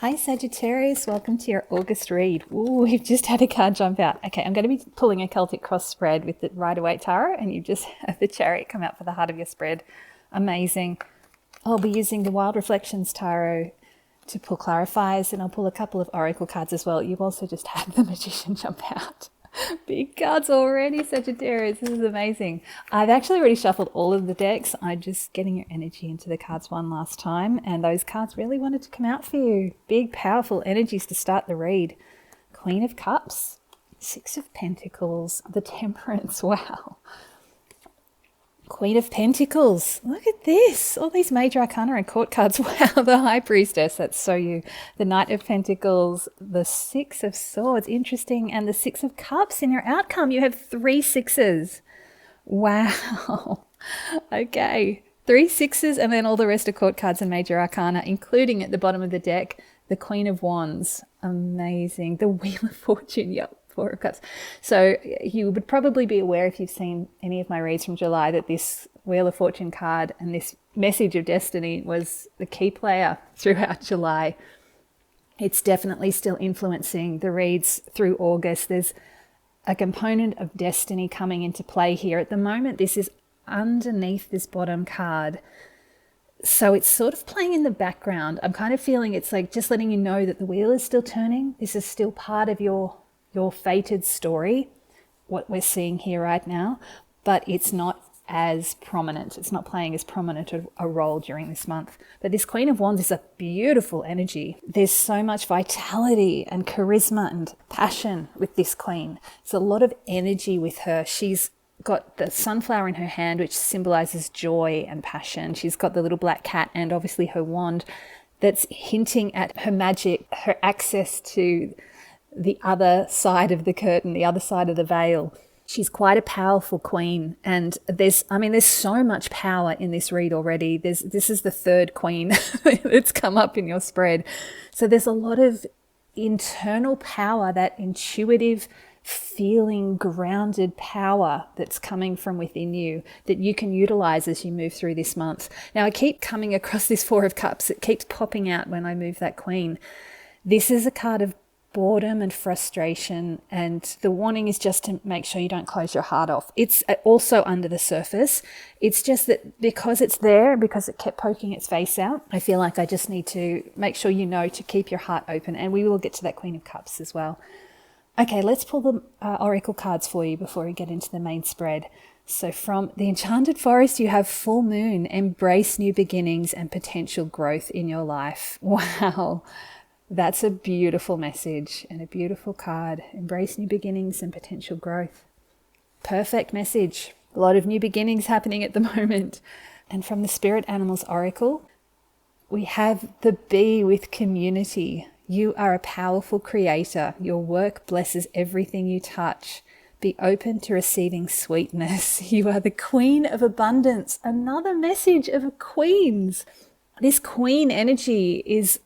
Hi Sagittarius, welcome to your August read. Ooh, we've just had a card jump out. Okay, I'm going to be pulling a Celtic cross spread with the Rider-Waite Tarot, and you just have the Chariot come out for the heart of your spread. Amazing. I'll be using the Wild Reflections Tarot to pull clarifiers, and I'll pull a couple of Oracle cards as well. You've also just had the Magician jump out. Big cards already, Sagittarius. This is amazing. I've actually already shuffled all of the decks. I'm just getting your energy into the cards one last time, and those cards really wanted to come out for you. Big, powerful energies to start the read. Queen of Cups, Six of Pentacles, the Temperance. Wow. Queen of Pentacles. Look at this. All these major arcana and court cards. Wow, the High Priestess. That's so you. The Knight of Pentacles, the Six of Swords. Interesting. And the Six of Cups in your outcome. You have 3 sixes. Wow. Okay. 3 sixes and then all the rest of court cards and major arcana, including at the bottom of the deck, the Queen of Wands. Amazing. The Wheel of Fortune. Yep. 4 of Cups. So you would probably be aware, if you've seen any of my reads from July, that this Wheel of Fortune card and this message of destiny was the key player throughout July. It's definitely still influencing the reads through August. There's a component of destiny coming into play here. At the moment, this is underneath this bottom card. So it's sort of playing in the background. I'm kind of feeling it's like just letting you know that the wheel is still turning. This is still part of your fated story, what we're seeing here right now, but it's not as prominent. It's not playing as prominent a role during this month. But this Queen of Wands is a beautiful energy. There's so much vitality and charisma and passion with this queen. There's a lot of energy with her. She's got the sunflower in her hand, which symbolizes joy and passion. She's got the little black cat and obviously her wand that's hinting at her magic, her access to the other side of the curtain, the other side of the veil. She's quite a powerful queen, and there's so much power in this read already. This is the third queen that's come up in your spread. So there's a lot of internal power, that intuitive feeling, grounded power that's coming from within you that you can utilize as you move through this month. Now, I keep coming across this Four of Cups. It keeps popping out when I move that queen. This is a card of boredom and frustration, and the warning is just to make sure you don't close your heart off. It's also under the surface. It's just that because it's there, because it kept poking its face out, I feel like I just need to make sure you know to keep your heart open, and we will get to that Queen of Cups as well. Okay, let's pull the oracle cards for you before we get into the main spread. So from the Enchanted Forest, you have Full Moon. Embrace new beginnings and potential growth in your life. Wow. That's a beautiful message and a beautiful card. Embrace new beginnings and potential growth. Perfect message. A lot of new beginnings happening at the moment. And from the Spirit Animals Oracle, we have the Bee with community. You are a powerful creator. Your work blesses everything you touch. Be open to receiving sweetness. You are the Queen of Abundance. Another message of a Queen's. This Queen energy is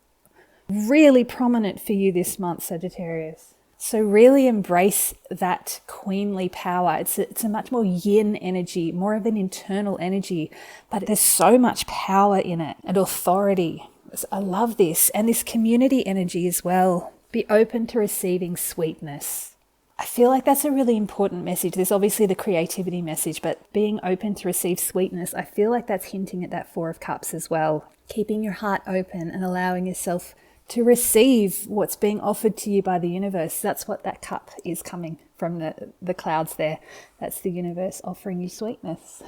really prominent for you this month, Sagittarius. So really embrace that queenly power. It's a much more yin energy, more of an internal energy, but there's so much power in it and authority. I love this. And this community energy as well. Be open to receiving sweetness. I feel like that's a really important message. There's obviously the creativity message, but being open to receive sweetness, I feel like that's hinting at that Four of Cups as well. Keeping your heart open and allowing yourself to receive what's being offered to you by the universe. That's what that cup is coming from the clouds there. That's the universe offering you sweetness.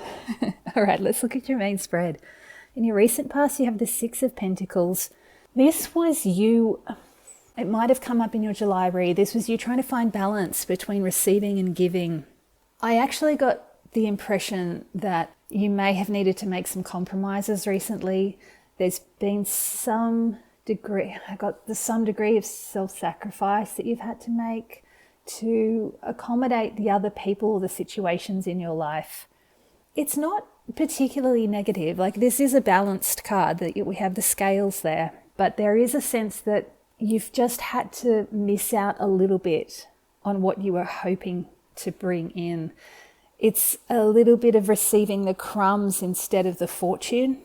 All right, let's look at your main spread. In your recent past, you have the Six of Pentacles. This was you. It might have come up in your July read. This was you trying to find balance between receiving and giving. I actually got the impression that you may have needed to make some compromises recently. There's been some degree of self-sacrifice that you've had to make to accommodate the other people or the situations in your life. It's not particularly negative. Like, this is a balanced card, that we have the scales there, but there is a sense that you've just had to miss out a little bit on what you were hoping to bring in. It's a little bit of receiving the crumbs instead of the fortune.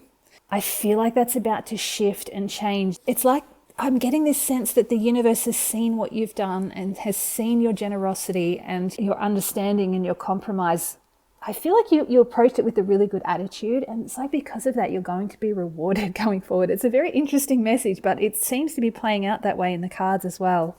I feel like that's about to shift and change. It's like I'm getting this sense that the universe has seen what you've done and has seen your generosity and your understanding and your compromise. I feel like you approached it with a really good attitude, and it's like because of that, you're going to be rewarded going forward. It's a very interesting message, but it seems to be playing out that way in the cards as well.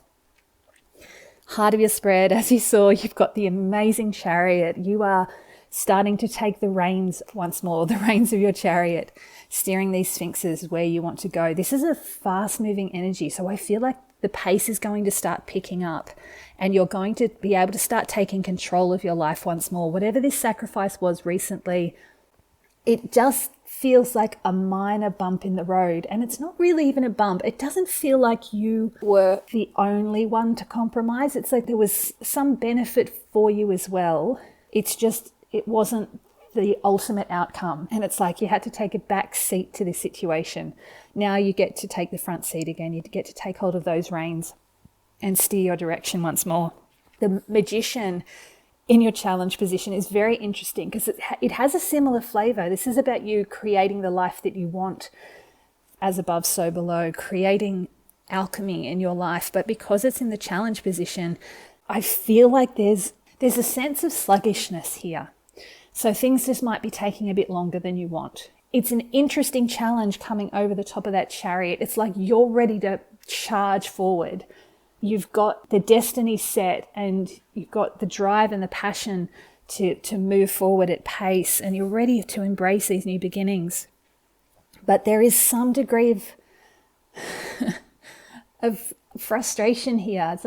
Heart of your spread, as you saw, you've got the amazing Chariot. You are starting to take the reins once more, the reins of your chariot, steering these sphinxes where you want to go. This is a fast moving energy. So I feel like the pace is going to start picking up and you're going to be able to start taking control of your life once more. Whatever this sacrifice was recently, it just feels like a minor bump in the road. And it's not really even a bump. It doesn't feel like you were the only one to compromise. It's like there was some benefit for you as well. It's just, it wasn't the ultimate outcome. And it's like you had to take a back seat to this situation. Now you get to take the front seat again. You get to take hold of those reins and steer your direction once more. The Magician in your challenge position is very interesting because it has a similar flavor. This is about you creating the life that you want, as above, so below, creating alchemy in your life. But because it's in the challenge position, I feel like there's a sense of sluggishness here. So things just might be taking a bit longer than you want. It's an interesting challenge coming over the top of that Chariot. It's like you're ready to charge forward. You've got the destiny set and you've got the drive and the passion to move forward at pace, and you're ready to embrace these new beginnings. But there is some degree of frustration here. It's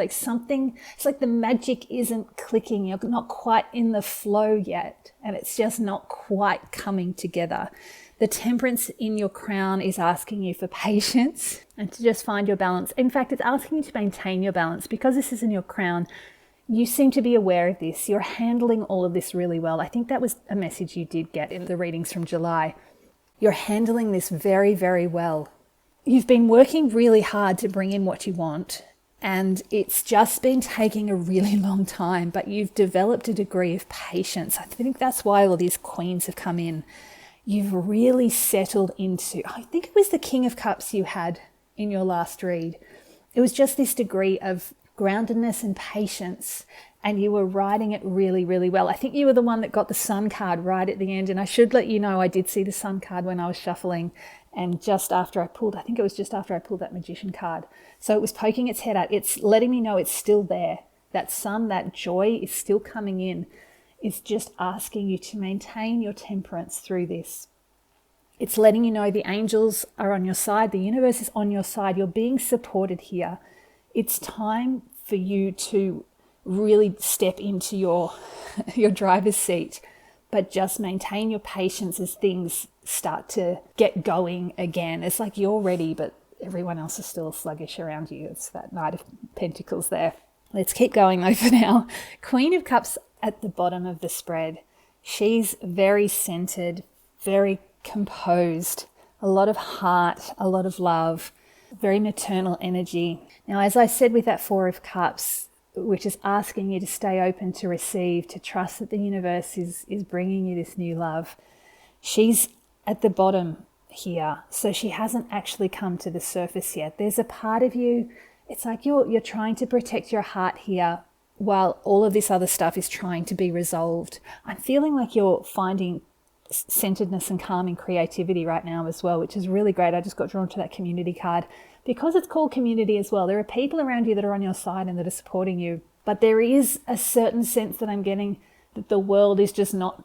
like the magic isn't clicking. You're not quite in the flow yet, and it's just not quite coming together. The Temperance in your crown is asking you for patience and to just find your balance. In fact, it's asking you to maintain your balance. Because this is in your crown, you seem to be aware of this. You're handling all of this really well. I think that was a message you did get in the readings from July. You're handling this very, very well. You've been working really hard to bring in what you want, and it's just been taking a really long time, but you've developed a degree of patience. I think that's why all these queens have come in. You've really settled into, I think it was the King of Cups you had in your last read. It was just this degree of groundedness and patience, and you were riding it really, really well. I think you were the one that got the Sun card right at the end, and I should let you know I did see the Sun card when I was shuffling. And just after I pulled that Magician card. So it was poking its head out. It's letting me know it's still there. That sun, that joy is still coming in. It's just asking you to maintain your temperance through this. It's letting you know the angels are on your side. The universe is on your side. You're being supported here. It's time for you to really step into your driver's seat, but just maintain your patience as things start to get going again. It's like you're ready, but everyone else is still sluggish around you. It's that Knight of Pentacles there. Let's keep going over now. Queen of Cups at the bottom of the spread. She's very centered, very composed, a lot of heart, a lot of love, very maternal energy. Now, as I said with that Four of Cups, which is asking you to stay open to receive, to trust that the universe is bringing you this new love. She's at the bottom here, so she hasn't actually come to the surface yet. There's a part of you, it's like you're trying to protect your heart here while all of this other stuff is trying to be resolved. I'm feeling like you're finding centeredness and calm and creativity right now as well, which is really great. I just got drawn to that community card. Because it's called community as well, there are people around you that are on your side and that are supporting you. But there is a certain sense that I'm getting that the world is just not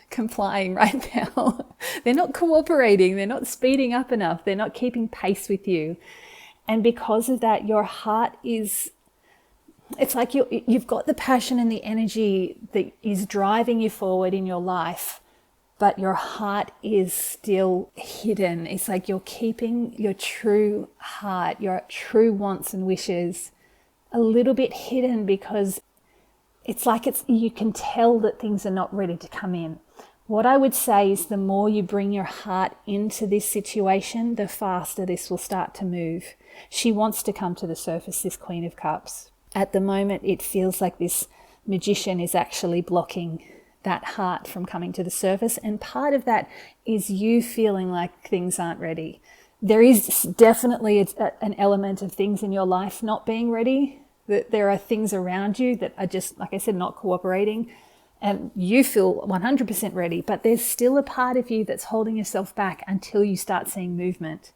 complying right now. They're not cooperating. They're not speeding up enough. They're not keeping pace with you. And because of that, your heart is, it's like you've got the passion and the energy that is driving you forward in your life, but your heart is still hidden. It's like you're keeping your true heart, your true wants and wishes a little bit hidden because it's like you can tell that things are not ready to come in. What I would say is the more you bring your heart into this situation, the faster this will start to move. She wants to come to the surface, this Queen of Cups. At the moment, it feels like this Magician is actually blocking that heart from coming to the surface. And part of that is you feeling like things aren't ready. There is definitely an element of things in your life not being ready, that there are things around you that are just, like I said, not cooperating, and you feel 100% ready, but there's still a part of you that's holding yourself back until you start seeing movement.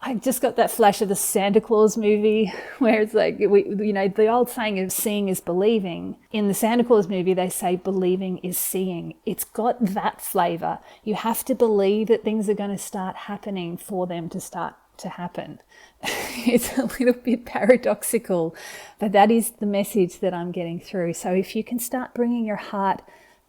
I just got that flash of the Santa Claus movie where it's like, the old saying of seeing is believing. In the Santa Claus movie, they say believing is seeing. It's got that flavor. You have to believe that things are going to start happening for them to start to happen. It's a little bit paradoxical, but that is the message that I'm getting through. So if you can start bringing your heart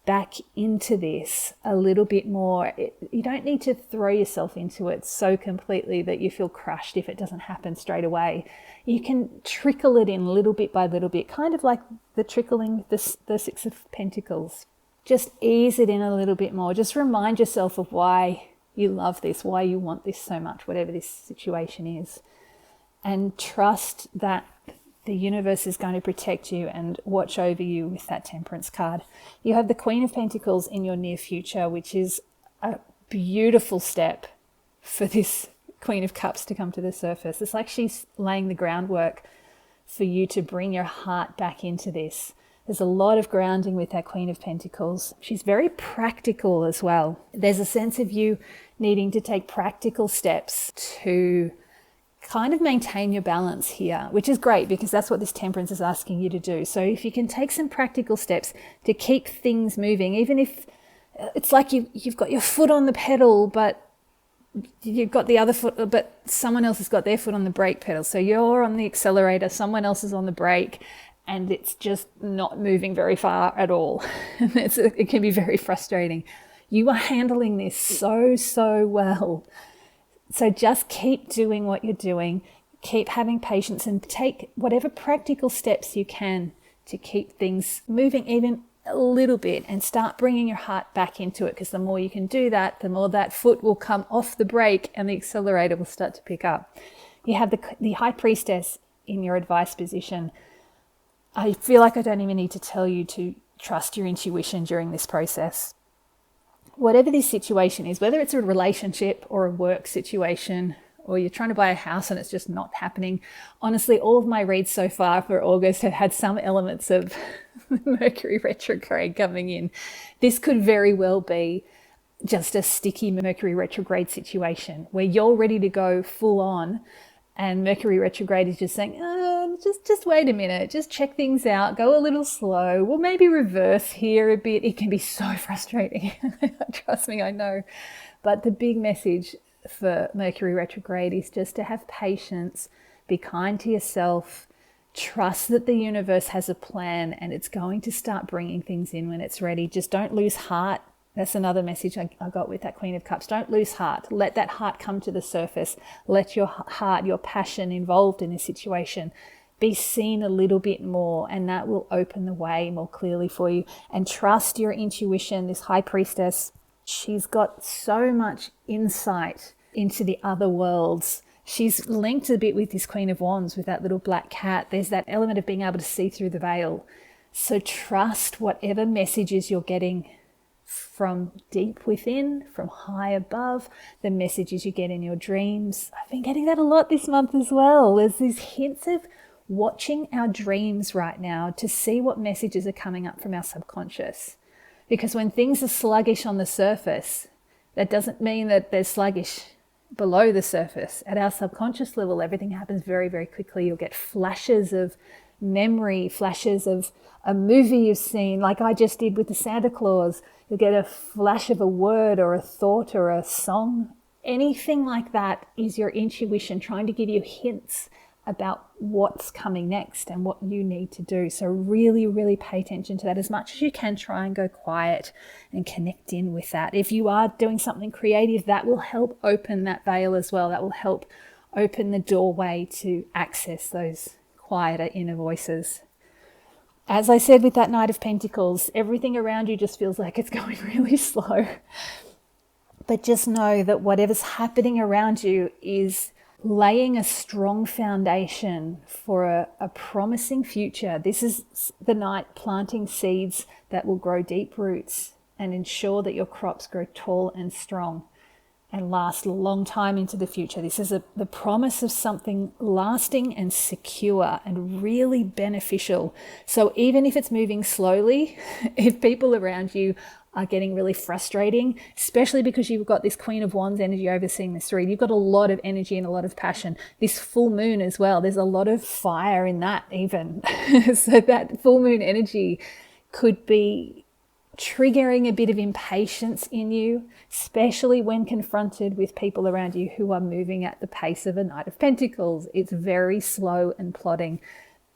back into this a little bit more, you don't need to throw yourself into it so completely that you feel crushed if it doesn't happen straight away. You can trickle it in little bit by little bit, kind of like the trickling the Six of Pentacles. Just ease it in a little bit more. Just remind yourself of why you love this, why you want this so much, whatever this situation is. And trust that the universe is going to protect you and watch over you with that Temperance card. You have the Queen of Pentacles in your near future, which is a beautiful step for this Queen of Cups to come to the surface. It's like she's laying the groundwork for you to bring your heart back into this. There's a lot of grounding with that Queen of Pentacles. She's very practical as well. There's a sense of you needing to take practical steps to kind of maintain your balance here, which is great because that's what this Temperance is asking you to do. So if you can take some practical steps to keep things moving, even if it's like you've got your foot on the pedal, but you've got the other foot, but someone else has got their foot on the brake pedal. So you're on the accelerator, someone else is on the brake, and it's just not moving very far at all. It can be very frustrating. You are handling this so well. So just keep doing what you're doing, keep having patience, and take whatever practical steps you can to keep things moving even a little bit, and start bringing your heart back into it, because the more you can do that, the more that foot will come off the brake and the accelerator will start to pick up. You have the High Priestess in your advice position. I feel like I don't even need to tell you to trust your intuition during this process. Whatever this situation is, whether it's a relationship or a work situation, or you're trying to buy a house and it's just not happening. Honestly, all of my reads so far for August have had some elements of Mercury retrograde coming in. This could very well be just a sticky Mercury retrograde situation where you're ready to go full on, and Mercury retrograde is just saying, just wait a minute, just check things out, go a little slow, we'll maybe reverse here a bit. It can be so frustrating. Trust me, I know. But the big message for Mercury retrograde is just to have patience, be kind to yourself, trust that the universe has a plan and it's going to start bringing things in when it's ready. Just don't lose heart. That's another message I got with that Queen of Cups. Don't lose heart. Let that heart come to the surface. Let your heart, your passion involved in a situation be seen a little bit more, and that will open the way more clearly for you. And trust your intuition. This High Priestess, she's got so much insight into the other worlds. She's linked a bit with this Queen of Wands, with that little black cat. There's that element of being able to see through the veil. So trust whatever messages you're getting from deep within, from high above, the messages you get in your dreams. I've been getting that a lot this month as well. There's these hints of watching our dreams right now to see what messages are coming up from our subconscious. Because when things are sluggish on the surface, that doesn't mean that they're sluggish below the surface. At our subconscious level, everything happens very, very quickly. You'll get flashes of memory, flashes of a movie you've seen, like I just did with the Santa Claus. You'll get a flash of a word or a thought or a song. Anything like that is your intuition trying to give you hints about what's coming next and what you need to do. So really, really pay attention to that as much as you can. Try and go quiet and connect in with that. If you are doing something creative, that will help open that veil as well. That will help open the doorway to access those quieter inner voices. As I said with that Knight of Pentacles, everything around you just feels like it's going really slow. But just know that whatever's happening around you is laying a strong foundation for a promising future. This is the Knight planting seeds that will grow deep roots and ensure that your crops grow tall and strong. and last a long time into the future. This is the promise of something lasting and secure and really beneficial. So even if it's moving slowly, if people around you are getting really frustrating, especially because you've got this Queen of Wands energy overseeing this read, you've got a lot of energy and a lot of passion. This full moon as well, there's a lot of fire in that even. So that full moon energy could be triggering a bit of impatience in you, especially when confronted with people around you who are moving at the pace of a Knight of Pentacles. It's very slow and plodding.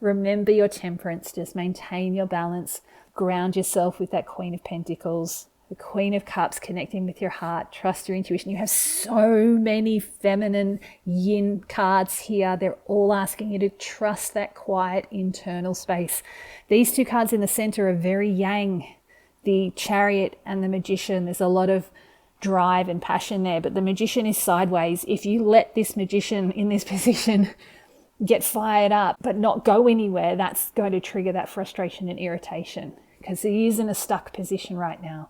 Remember your temperance, just maintain your balance, ground yourself with that Queen of Pentacles, the Queen of Cups, connecting with your heart, trust your intuition. You have so many feminine yin cards here. They're all asking you to trust that quiet internal space. These two cards in the center are very yang. The Chariot and the Magician, there's a lot of drive and passion there, but the Magician is sideways. If you let this Magician in this position get fired up but not go anywhere, that's going to trigger that frustration and irritation, because he is in a stuck position right now.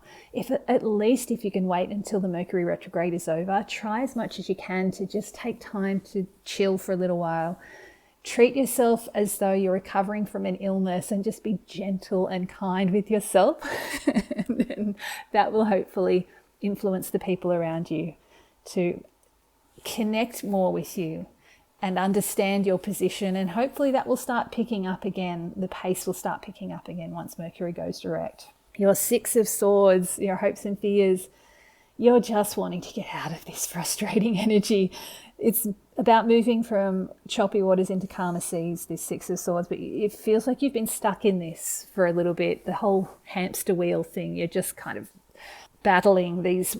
At least if you can wait until the Mercury retrograde is over, try as much as you can to just take time to chill for a little while. Treat yourself as though you're recovering from an illness and just be gentle and kind with yourself. And then that will hopefully influence the people around you to connect more with you and understand your position. And hopefully that will start picking up again. The pace will start picking up again once Mercury goes direct. Your Six of Swords, your hopes and fears, you're just wanting to get out of this frustrating energy. It's about moving from choppy waters into calmer seas, this Six of Swords, but it feels like you've been stuck in this for a little bit. The whole hamster wheel thing, you're just kind of battling these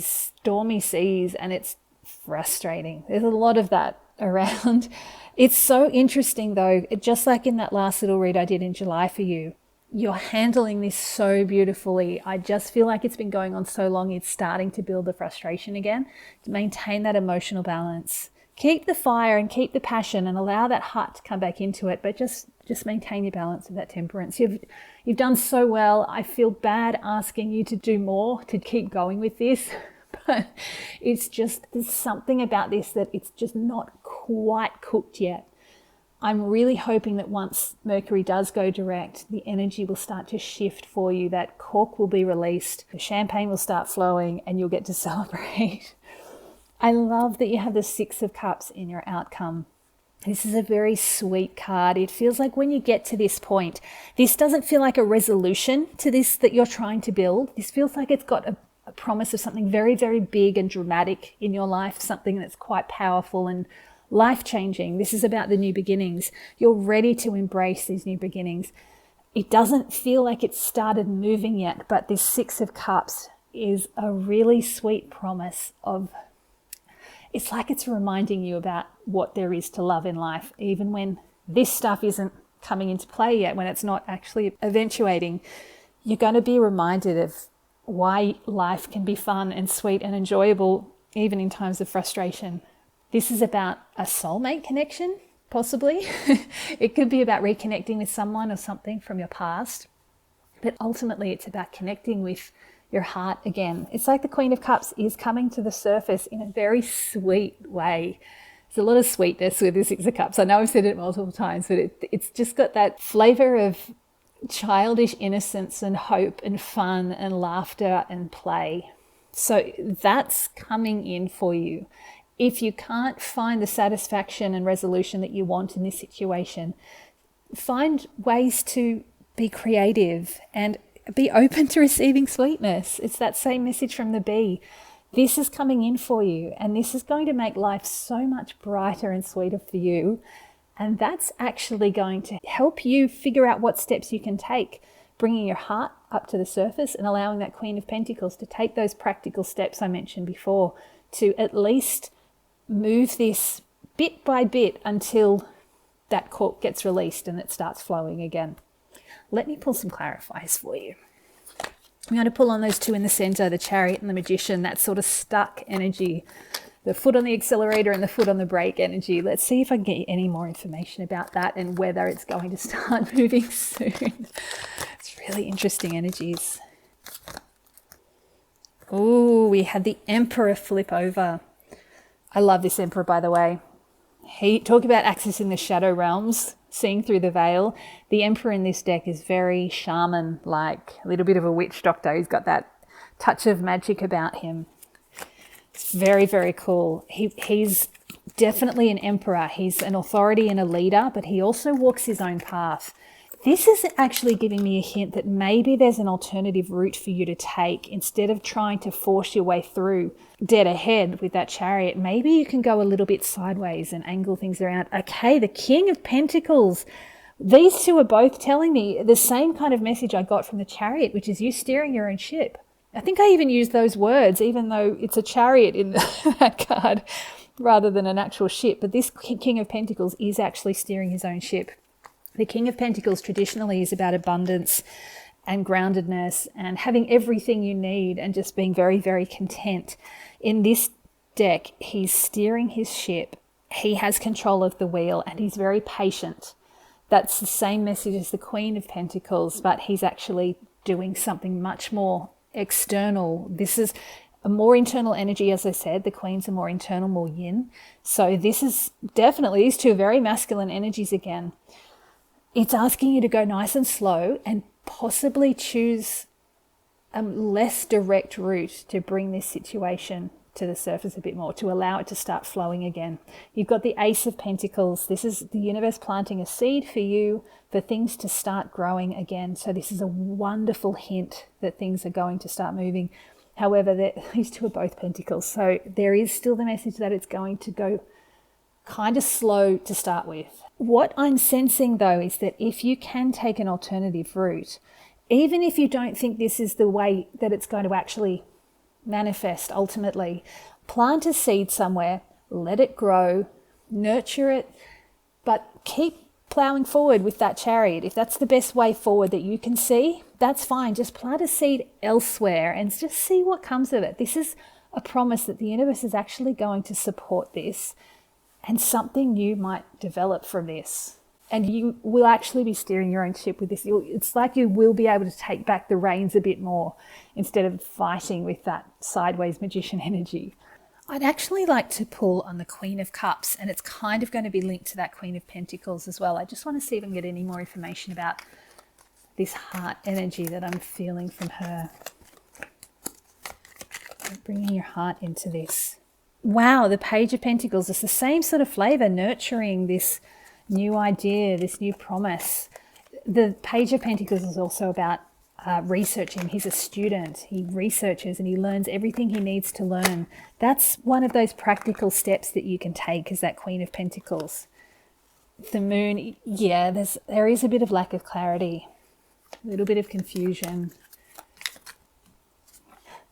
stormy seas, and it's frustrating. There's a lot of that around. It's so interesting though, just like in that last little read I did in July for you, you're handling this so beautifully. I just feel like it's been going on so long, it's starting to build the frustration again. To maintain that emotional balance. Keep the fire and keep the passion and allow that heart to come back into it, but just maintain your balance with that temperance. You've done so well. I feel bad asking you to do more, to keep going with this, but it's just, there's something about this that it's just not quite cooked yet. I'm really hoping that once Mercury does go direct, the energy will start to shift for you. That cork will be released, the champagne will start flowing, and you'll get to celebrate. I love that you have the Six of Cups in your outcome. This is a very sweet card. It feels like when you get to this point, this doesn't feel like a resolution to this that you're trying to build. This feels like it's got a promise of something very, very big and dramatic in your life, something that's quite powerful and life-changing. This is about the new beginnings. You're ready to embrace these new beginnings. It doesn't feel like it's started moving yet, but this Six of Cups is a really sweet promise of, it's like it's reminding you about what there is to love in life, even when this stuff isn't coming into play yet, when it's not actually eventuating. You're going to be reminded of why life can be fun and sweet and enjoyable, even in times of frustration. This is about a soulmate connection, possibly. It could be about reconnecting with someone or something from your past. But ultimately, it's about connecting with your heart again. It's like the Queen of Cups is coming to the surface in a very sweet way. There's a lot of sweetness with the Six of Cups. I know I've said it multiple times, but it's just got that flavor of childish innocence and hope and fun and laughter and play. So that's coming in for you. If you can't find the satisfaction and resolution that you want in this situation, find ways to be creative and be open to receiving sweetness. It's that same message from the bee. This is coming in for you, and this is going to make life so much brighter and sweeter for you. And that's actually going to help you figure out what steps you can take, bringing your heart up to the surface and allowing that Queen of Pentacles to take those practical steps I mentioned before to at least move this bit by bit until that cork gets released and it starts flowing again. Let me pull some clarifiers for you. I'm going to pull on those two in the center, the Chariot and the Magician, that sort of stuck energy, the foot on the accelerator and the foot on the brake energy. Let's see if I can get you any more information about that and whether it's going to start moving soon. It's really interesting energies. Ooh, we had the Emperor flip over. I love this Emperor, by the way. Talk about accessing the shadow realms, seeing through the veil. The Emperor in this deck is very shaman-like, a little bit of a witch doctor. He's got that touch of magic about him. It's very, very cool. He's definitely an emperor. He's an authority and a leader, but he also walks his own path. This is actually giving me a hint that maybe there's an alternative route for you to take. Instead of trying to force your way through dead ahead with that Chariot, maybe you can go a little bit sideways and angle things around. Okay, the King of Pentacles. These two are both telling me the same kind of message I got from the Chariot, which is you steering your own ship. I think I even used those words, even though it's a chariot in that card rather than an actual ship. But this King of Pentacles is actually steering his own ship. The King of Pentacles traditionally is about abundance and groundedness and having everything you need and just being very, very content. In this deck, he's steering his ship. He has control of the wheel and he's very patient. That's the same message as the Queen of Pentacles, but he's actually doing something much more external. This is a more internal energy, as I said. The Queen's a more internal, more yin. So this is definitely, these two very masculine energies again. It's asking you to go nice and slow and possibly choose a less direct route to bring this situation to the surface a bit more, to allow it to start flowing again. You've got the Ace of Pentacles. This is the universe planting a seed for you for things to start growing again. So this is a wonderful hint that things are going to start moving. However, these two are both Pentacles. So there is still the message that it's going to go kind of slow to start with. What I'm sensing though is that if you can take an alternative route, even if you don't think this is the way that it's going to actually manifest ultimately, plant a seed somewhere, let it grow, nurture it, but keep plowing forward with that Chariot. If that's the best way forward that you can see, that's fine. Just plant a seed elsewhere and just see what comes of it. This is a promise that the universe is actually going to support this, and something new might develop from this. And you will actually be steering your own ship with this. It's like you will be able to take back the reins a bit more instead of fighting with that sideways magician energy. I'd actually like to pull on the Queen of Cups, and it's kind of going to be linked to that Queen of Pentacles as well. I just want to see if I can get any more information about this heart energy that I'm feeling from her. Bringing your heart into this. Wow, the Page of Pentacles is the same sort of flavor, nurturing this new idea, this new promise. The Page of Pentacles is also about researching. He's a student. He researches and he learns everything he needs to learn. That's one of those practical steps that you can take as that Queen of Pentacles. The Moon, yeah, there is a bit of lack of clarity, a little bit of confusion.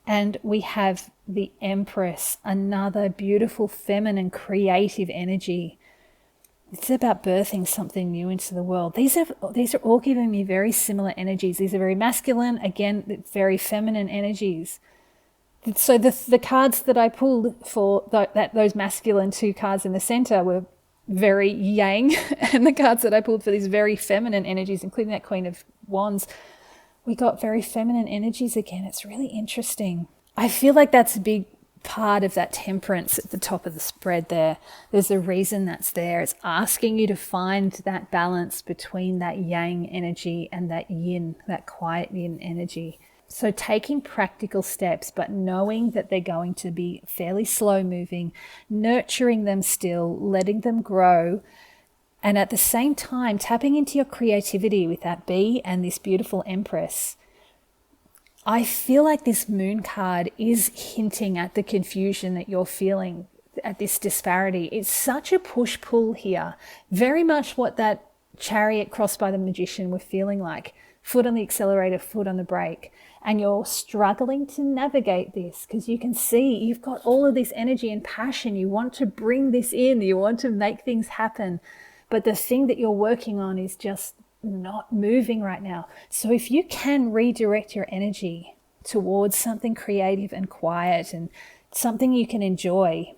And we have the Empress, another beautiful, feminine, creative energy. It's about birthing something new into the world. These are all giving me very similar energies. These are very masculine, again, very feminine energies. So the cards that I pulled for those masculine two cards in the center were very yang, and the cards that I pulled for these very feminine energies, including that Queen of Wands, we got very feminine energies again. It's really interesting. I feel like that's a big part of that temperance at the top of the spread there. There's a reason that's there. It's asking you to find that balance between that yang energy and that yin, that quiet yin energy. So taking practical steps, but knowing that they're going to be fairly slow moving, nurturing them still, letting them grow, and at the same time, tapping into your creativity with that bee and this beautiful Empress. I feel like this Moon card is hinting at the confusion that you're feeling, at this disparity. It's such a push-pull here. Very much what that Chariot crossed by the Magician were feeling like. Foot on the accelerator, foot on the brake. And you're struggling to navigate this because you can see you've got all of this energy and passion. You want to bring this in. You want to make things happen. But the thing that you're working on is just not moving right now. So if you can redirect your energy towards something creative and quiet and something you can enjoy,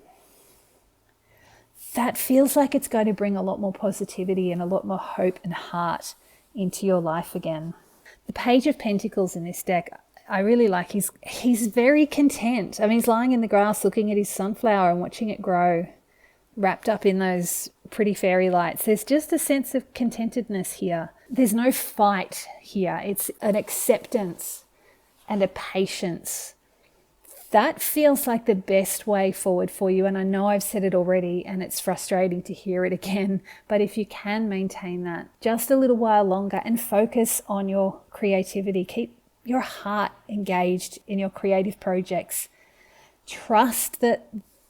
that feels like it's going to bring a lot more positivity and a lot more hope and heart into your life again. The Page of Pentacles in this deck, I really like he's very content. I mean, he's lying in the grass looking at his sunflower and watching it grow, wrapped up in those pretty fairy lights. There's just a sense of contentedness here. There's no fight here. It's an acceptance and a patience. That feels like the best way forward for you. And I know I've said it already and it's frustrating to hear it again, but if you can maintain that just a little while longer and focus on your creativity, keep your heart engaged in your creative projects. Trust that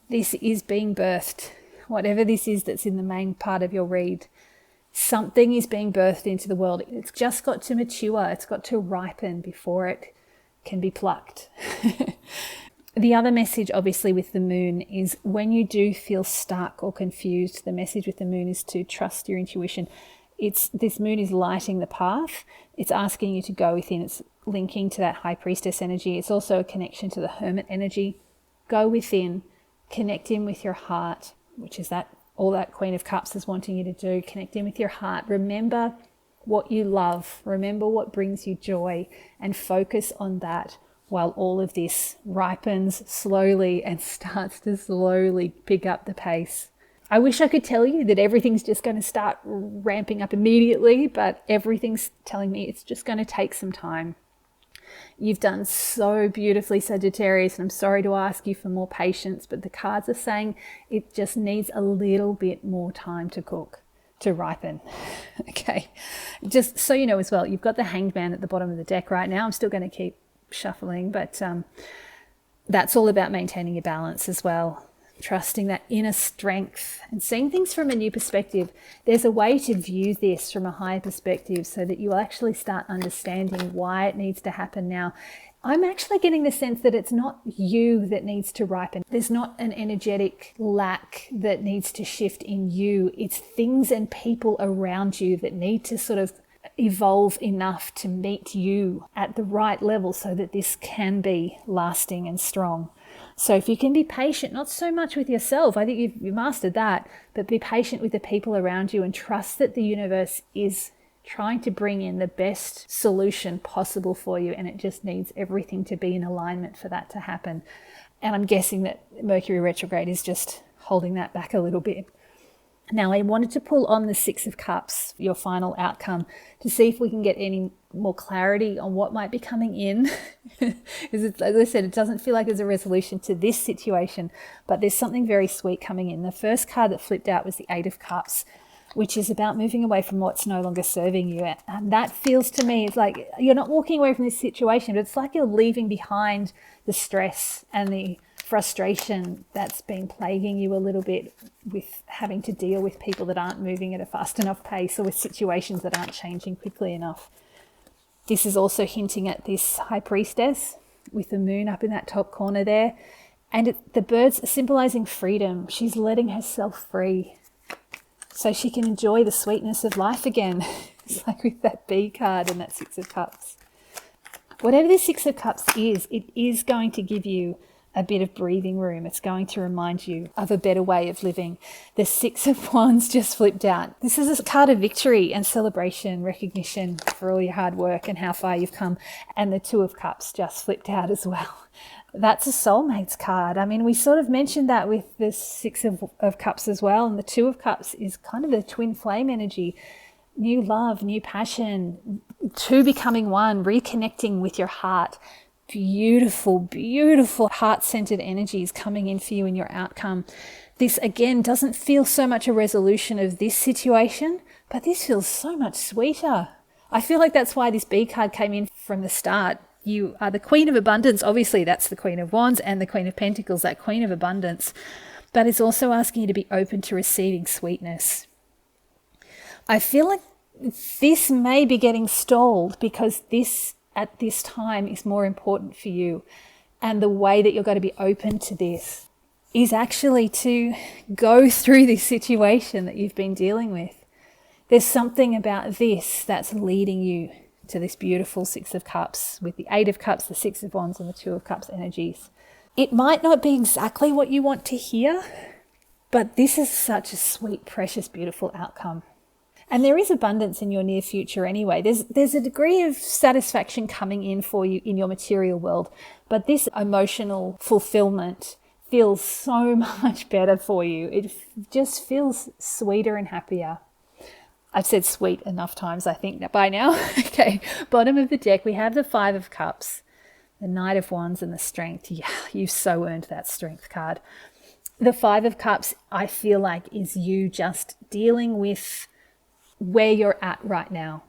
this is being birthed, whatever this is that's in the main part of your read. Something is being birthed into the world. It's just got to mature. It's got to ripen before it can be plucked. The other message, obviously, with the moon is when you do feel stuck or confused, the message with the moon is to trust your intuition. This moon is lighting the path. It's asking you to go within. It's linking to that high priestess energy. It's also a connection to the hermit energy. Go within, connect in with your heart, which is all that Queen of Cups is wanting you to do. Connect in with your heart. Remember what you love. Remember what brings you joy and focus on that while all of this ripens slowly and starts to slowly pick up the pace. I wish I could tell you that everything's just going to start ramping up immediately, but everything's telling me it's just going to take some time. You've done so beautifully, Sagittarius, and I'm sorry to ask you for more patience, but the cards are saying it just needs a little bit more time to cook, to ripen. Okay, just so you know as well, you've got the Hanged Man at the bottom of the deck right now. I'm still going to keep shuffling, but that's all about maintaining your balance as well. Trusting that inner strength and seeing things from a new perspective. There's a way to view this from a higher perspective so that you actually start understanding why it needs to happen now. I'm actually getting the sense that it's not you that needs to ripen. There's not an energetic lack that needs to shift in you. It's things and people around you that need to sort of evolve enough to meet you at the right level so that this can be lasting and strong. So if you can be patient, not so much with yourself, I think you've mastered that, but be patient with the people around you and trust that the universe is trying to bring in the best solution possible for you, and it just needs everything to be in alignment for that to happen. And I'm guessing that Mercury retrograde is just holding that back a little bit. Now, I wanted to pull on the Six of Cups, your final outcome, to see if we can get any more clarity on what might be coming in. As I said, it doesn't feel like there's a resolution to this situation, but there's something very sweet coming in. The first card that flipped out was the Eight of Cups, which is about moving away from what's no longer serving you. And that feels to me, it's like you're not walking away from this situation, but it's like you're leaving behind the stress and the frustration that's been plaguing you a little bit with having to deal with people that aren't moving at a fast enough pace or with situations that aren't changing quickly enough. This is also hinting at this high priestess with the moon up in that top corner there. And the birds are symbolizing freedom. She's letting herself free so she can enjoy the sweetness of life again. It's like with that bee card and that Six of Cups. Whatever the Six of Cups is, it is going to give you a bit of breathing room. It's going to remind you of a better way of living. The Six of Wands just flipped out. This is a card of victory and celebration, recognition for all your hard work and how far you've come. And the Two of Cups just flipped out as well. That's a soulmates card. I mean, we sort of mentioned that with the Six of Cups as well. And the Two of Cups is kind of the twin flame energy. New love, new passion, two becoming one, reconnecting with your heart. Beautiful, beautiful heart-centered energies coming in for you in your outcome. This, again, doesn't feel so much a resolution of this situation, but this feels so much sweeter. I feel like that's why this B card came in from the start. You are the Queen of Abundance. Obviously, that's the Queen of Wands and the Queen of Pentacles, that Queen of Abundance. But it's also asking you to be open to receiving sweetness. I feel like this may be getting stalled because this at this time is more important for you. And the way that you're going to be open to this is actually to go through this situation that you've been dealing with. There's something about this that's leading you to this beautiful Six of Cups with the Eight of Cups, the Six of Wands and the Two of Cups energies. It might not be exactly what you want to hear, but this is such a sweet, precious, beautiful outcome. And there is abundance in your near future anyway. There's a degree of satisfaction coming in for you in your material world, but this emotional fulfillment feels so much better for you. It just feels sweeter and happier. I've said sweet enough times, I think, by now. Okay, bottom of the deck, we have the Five of Cups, the Knight of Wands, and the Strength. Yeah, you've so earned that Strength card. The Five of Cups, I feel like, is you just dealing with where you're at right now.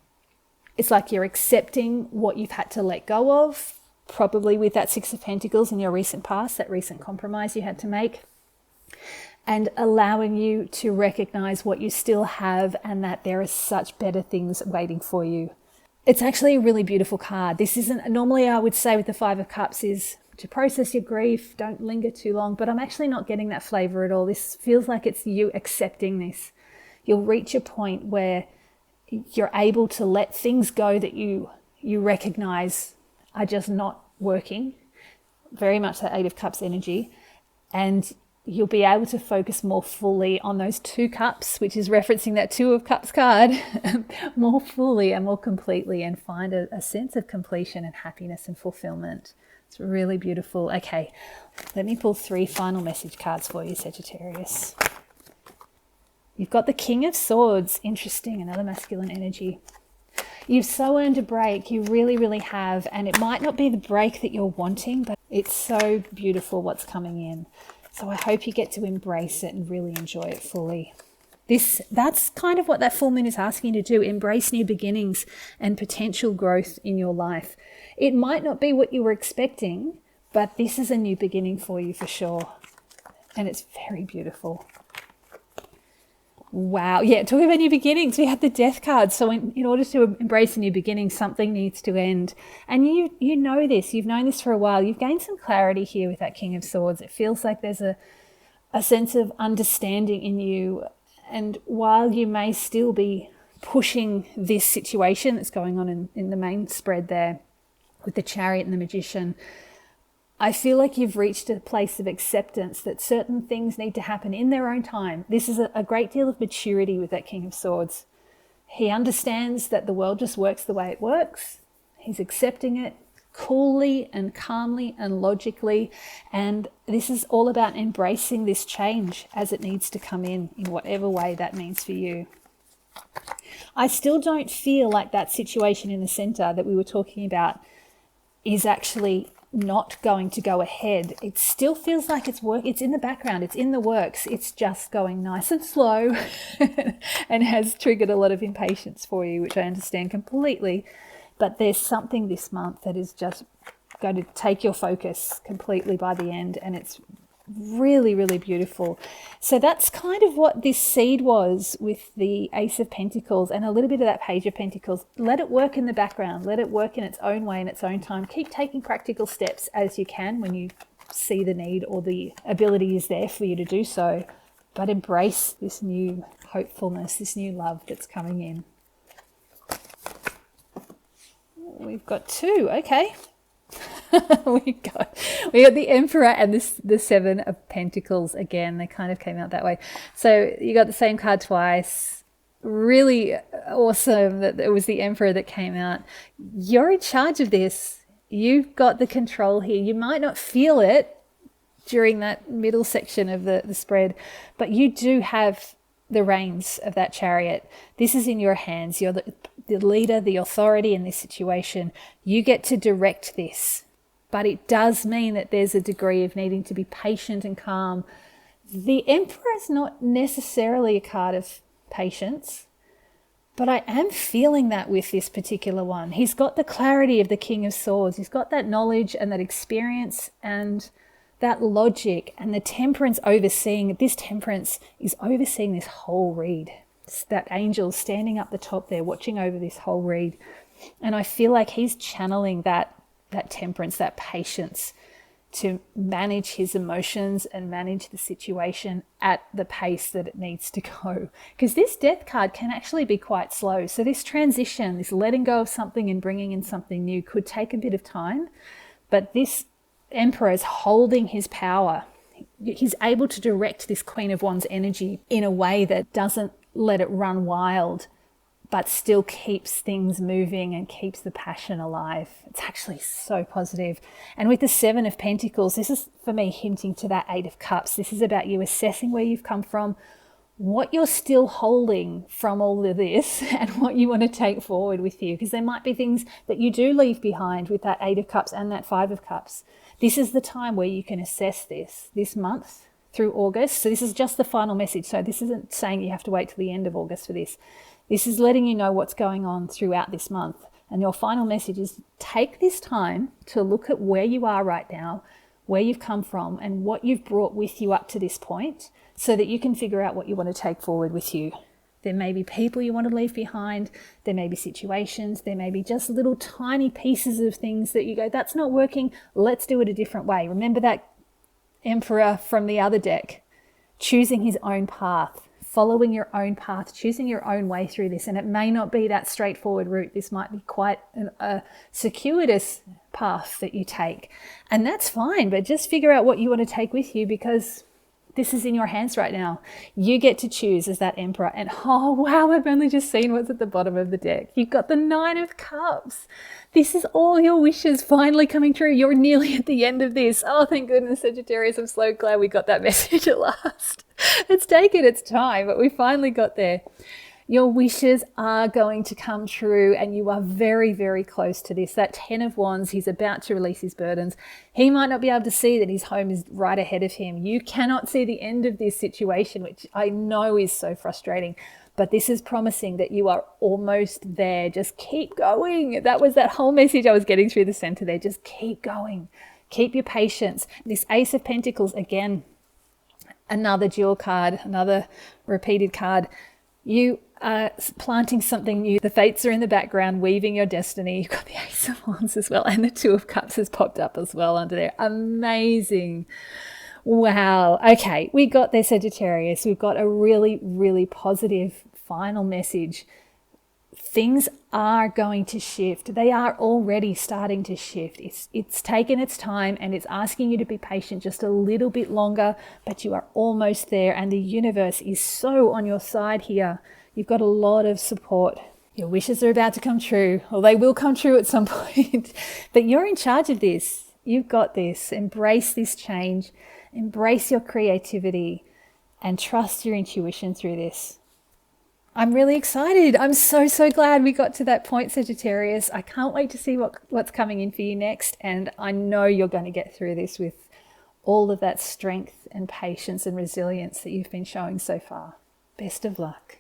It's like you're accepting what you've had to let go of, probably with that Six of Pentacles in your recent past, that recent compromise you had to make, and allowing you to recognize what you still have and that there are such better things waiting for you. It's actually a really beautiful card. This isn't, normally I would say with the Five of Cups is to process your grief, don't linger too long, but I'm actually not getting that flavor at all. This feels like it's you accepting this. You'll reach a point where you're able to let things go that you recognize are just not working, very much that Eight of Cups energy, and you'll be able to focus more fully on those two cups, which is referencing that Two of Cups card, more fully and more completely, and find a sense of completion and happiness and fulfillment. It's really beautiful. Okay, let me pull 3 final message cards for you, Sagittarius. You've got the King of Swords. Interesting, another masculine energy. You've so earned a break. You really, really have. And it might not be the break that you're wanting, but it's so beautiful what's coming in. So I hope you get to embrace it and really enjoy it fully. That's kind of what that full moon is asking you to do. Embrace new beginnings and potential growth in your life. It might not be what you were expecting, but this is a new beginning for you for sure. And it's very beautiful. Wow. Yeah, talking about new beginnings, we had the Death card. So in order to embrace a new beginning, something needs to end. And you know this. You've known this for a while. You've gained some clarity here with that King of Swords. It feels like there's a sense of understanding in you. And while you may still be pushing this situation that's going on in the main spread there with the Chariot and the Magician, I feel like you've reached a place of acceptance that certain things need to happen in their own time. This is a great deal of maturity with that King of Swords. He understands that the world just works the way it works. He's accepting it coolly and calmly and logically. And this is all about embracing this change as it needs to come in whatever way that means for you. I still don't feel like that situation in the center that we were talking about is actually not going to go ahead. It still feels like it's in the background, it's in the works, it's just going nice and slow and has triggered a lot of impatience for you, which I understand completely. But there's something this month that is just going to take your focus completely by the end, and it's really, really beautiful. So that's kind of what this seed was with the Ace of Pentacles and a little bit of that Page of Pentacles. Let it work in the background. Let it work in its own way, in its own time. Keep taking practical steps as you can when you see the need or the ability is there for you to do so. But embrace this new hopefulness, this new love that's coming in. We've got 2. Okay. we got the Emperor and the Seven of Pentacles again. They kind of came out that way. So you got the same card twice. Really awesome that it was the Emperor that came out. You're in charge of this. You've got the control here. You might not feel it during that middle section of the spread, but you do have the reins of that Chariot. This is in your hands. You're the leader, the authority in this situation. You get to direct this. But it does mean that there's a degree of needing to be patient and calm. The Emperor is not necessarily a card of patience, but I am feeling that with this particular one. He's got the clarity of the King of Swords. He's got that knowledge and that experience and that logic and the temperance overseeing. This temperance is overseeing this whole read. It's that angel standing up the top there watching over this whole read. And I feel like he's channeling that temperance, that patience to manage his emotions and manage the situation at the pace that it needs to go. Because this Death card can actually be quite slow. So this transition, this letting go of something and bringing in something new could take a bit of time. But this Emperor is holding his power. He's able to direct this Queen of Wands energy in a way that doesn't let it run wild, but still keeps things moving and keeps the passion alive. It's actually so positive. And with the Seven of Pentacles, this is for me hinting to that Eight of Cups. This is about you assessing where you've come from, what you're still holding from all of this, and what you want to take forward with you. Because there might be things that you do leave behind with that Eight of Cups and that Five of Cups. This is the time where you can assess this month through August. So this is just the final message. So this isn't saying you have to wait till the end of August for this. This is letting you know what's going on throughout this month. And your final message is take this time to look at where you are right now, where you've come from, and what you've brought with you up to this point, so that you can figure out what you want to take forward with you. There may be people you want to leave behind. There may be situations. There may be just little tiny pieces of things that you go, that's not working. Let's do it a different way. Remember that Emperor from the other deck, choosing his own path, following your own path, choosing your own way through this. And it may not be that straightforward route. This might be quite a circuitous path that you take. And that's fine, but just figure out what you want to take with you, because this is in your hands right now. You get to choose as that Emperor. And oh, wow, I've only just seen what's at the bottom of the deck. You've got the Nine of Cups. This is all your wishes finally coming true. You're nearly at the end of this. Oh, thank goodness, Sagittarius. I'm so glad we got that message at last. It's taken its time, but we finally got there. Your wishes are going to come true, and you are very, very close to this. That Ten of Wands, he's about to release his burdens. He might not be able to see that his home is right ahead of him. You cannot see the end of this situation, which I know is so frustrating. But this is promising that you are almost there. Just keep going. That was that whole message I was getting through the center there. Just keep going. Keep your patience. This Ace of Pentacles, again, another dual card, another repeated card. You are planting something new. The fates are in the background, weaving your destiny. You've got the Ace of Wands as well, and the Two of Cups has popped up as well under there. Amazing. Wow. Okay, we got there, Sagittarius. We've got a really, really positive final message. Things are going to shift. They are already starting to shift. It's taken its time, and it's asking you to be patient just a little bit longer, but you are almost there, and the universe is so on your side here. You've got a lot of support. Your wishes are about to come true, or they will come true at some point, but you're in charge of this. You've got this. Embrace this change. Embrace your creativity and trust your intuition through this. I'm really excited. I'm so glad we got to that point, Sagittarius. I can't wait to see what's coming in for you next. And I know you're going to get through this with all of that strength and patience and resilience that you've been showing so far. Best of luck.